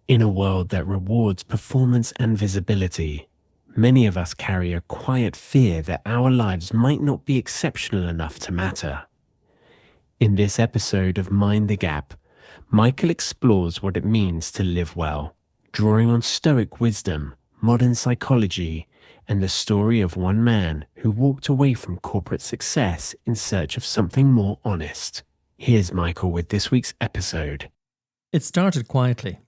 In a world that rewards performance and visibility, many of us carry a quiet fear that our lives might not be exceptional enough to matter. In this episode of Mind the Gap, Michael explores what it means to live well, drawing on Stoic wisdom, modern psychology, and the story of one man who walked away from corporate success in search of something more honest. Here's Michael with this week's episode. It started quietly.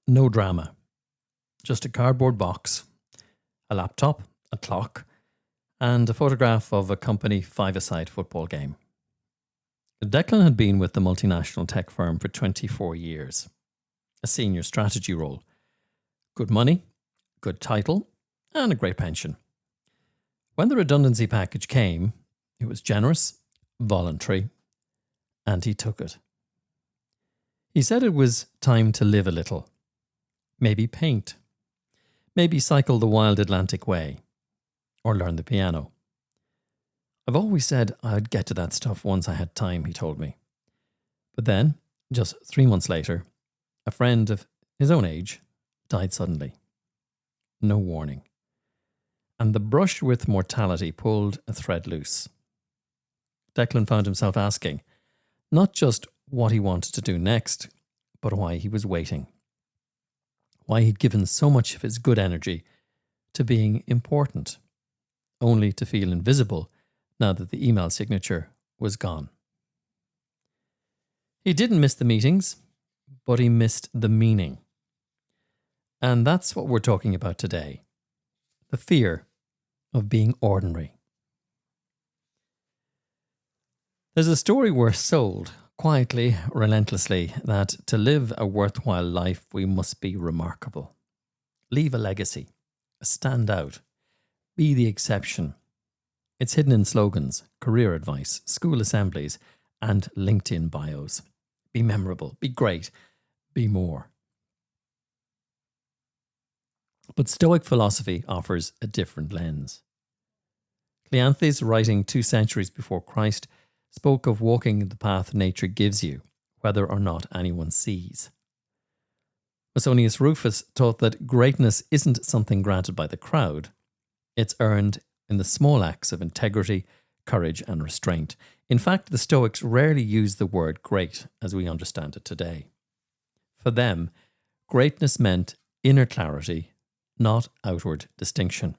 No drama. Just a cardboard box, a laptop, a clock, and a photograph of a company five-a-side football game. Declan had been with the multinational tech firm for 24 years. A senior strategy role. Good money, good title, and a great pension. When the redundancy package came, it was generous, voluntary, and he took it. He said it was time to live a little. Maybe paint. Maybe cycle the wild Atlantic way. Or learn the piano. I've always said I'd get to that stuff once I had time, he told me. But then, just 3 months later, a friend of his own age died suddenly. No warning. And the brush with mortality pulled a thread loose. Declan found himself asking, not just what he wanted to do next, but why he was waiting. Why he'd given so much of his good energy to being important, only to feel invisible now that the email signature was gone. He didn't miss the meetings, but he missed the meaning. And that's what we're talking about today. The fear of being ordinary. There's a story we're sold, quietly, relentlessly, that to live a worthwhile life we must be remarkable. Leave a legacy. Stand out. Be the exception. It's hidden in slogans, career advice, school assemblies, and LinkedIn bios. Be memorable. Be great. Be more. But Stoic philosophy offers a different lens. Cleanthes, writing 2 centuries before Christ, spoke of walking the path nature gives you, whether or not anyone sees. Musonius Rufus taught that greatness isn't something granted by the crowd. It's earned in the small acts of integrity, courage, and restraint. In fact, the Stoics rarely use the word great as we understand it today. For them, greatness meant inner clarity, not outward distinction.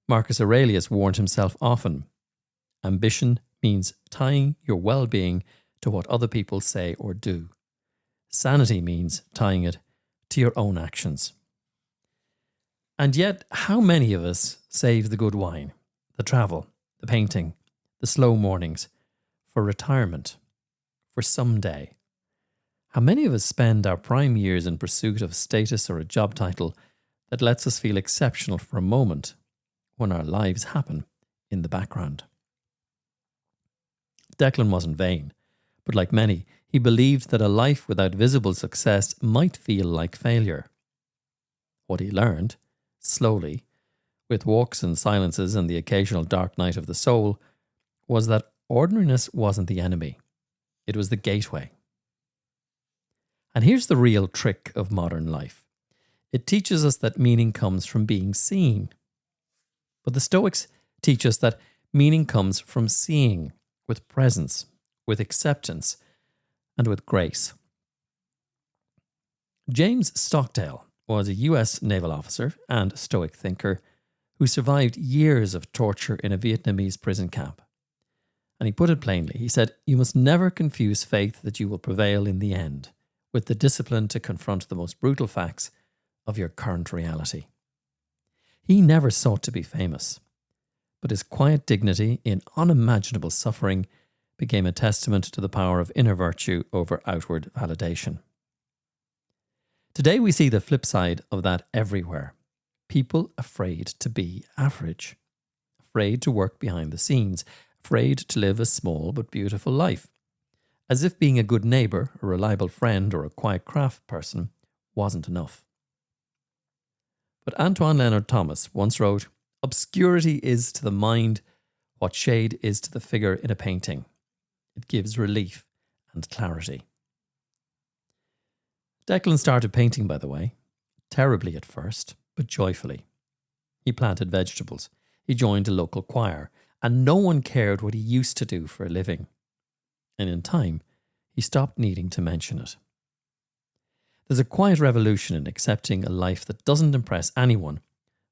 Marcus Aurelius warned himself often, ambition means tying your well-being to what other people say or do. Sanity means tying it to your own actions. And yet, how many of us save the good wine, the travel, the painting, the slow mornings, for retirement, for someday? How many of us spend our prime years in pursuit of status or a job title that lets us feel exceptional for a moment when our lives happen in the background? Declan wasn't vain, but like many, he believed that a life without visible success might feel like failure. What he learned, slowly, with walks and silences and the occasional dark night of the soul, was that ordinariness wasn't the enemy. It was the gateway. And here's the real trick of modern life. It teaches us that meaning comes from being seen. But the Stoics teach us that meaning comes from seeing, with presence, with acceptance, and with grace. James Stockdale was a US naval officer and Stoic thinker who survived years of torture in a Vietnamese prison camp. And he put it plainly. He said, "You must never confuse faith that you will prevail in the end with the discipline to confront the most brutal facts of your current reality." He never sought to be famous, but his quiet dignity in unimaginable suffering became a testament to the power of inner virtue over outward validation. Today we see the flip side of that everywhere. People afraid to be average, afraid to work behind the scenes, afraid to live a small but beautiful life, as if being a good neighbour, a reliable friend, or a quiet craft person wasn't enough. But Antoine Leonard Thomas once wrote, "Obscurity is to the mind what shade is to the figure in a painting. It gives relief and clarity." Declan started painting, by the way, terribly at first, but joyfully. He planted vegetables, he joined a local choir, and no one cared what he used to do for a living. And in time, he stopped needing to mention it. There's a quiet revolution in accepting a life that doesn't impress anyone,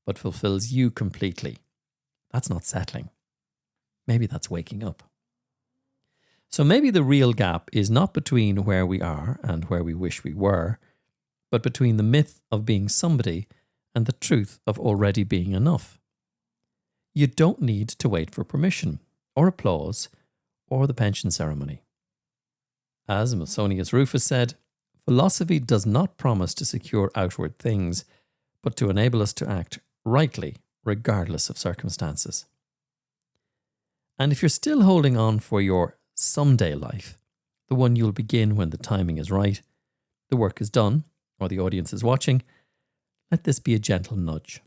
but fulfills you completely. That's not settling. Maybe that's waking up. So maybe the real gap is not between where we are and where we wish we were, but between the myth of being somebody and the truth of already being enough. You don't need to wait for permission, or applause, or the pension ceremony. As Musonius Rufus said, philosophy does not promise to secure outward things, but to enable us to act rightly, regardless of circumstances. And if you're still holding on for your someday life, the one you'll begin when the timing is right, the work is done, or the audience is watching, let this be a gentle nudge.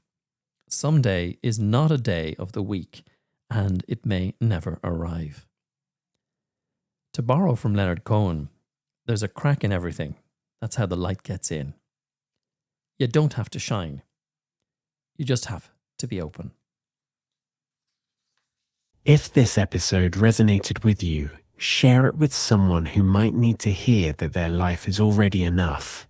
Someday is not a day of the week, and it may never arrive. To borrow from Leonard Cohen, there's a crack in everything. That's how the light gets in. You don't have to shine. You just have to be open. If this episode resonated with you, share it with someone who might need to hear that their life is already enough.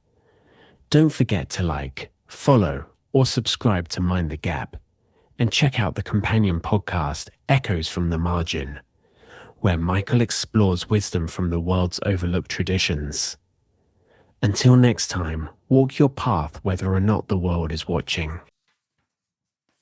Don't forget to like, follow, or subscribe to Mind the Gap, and check out the companion podcast Echoes from the Margin, where Michael explores wisdom from the world's overlooked traditions. Until next time, walk your path whether or not the world is watching.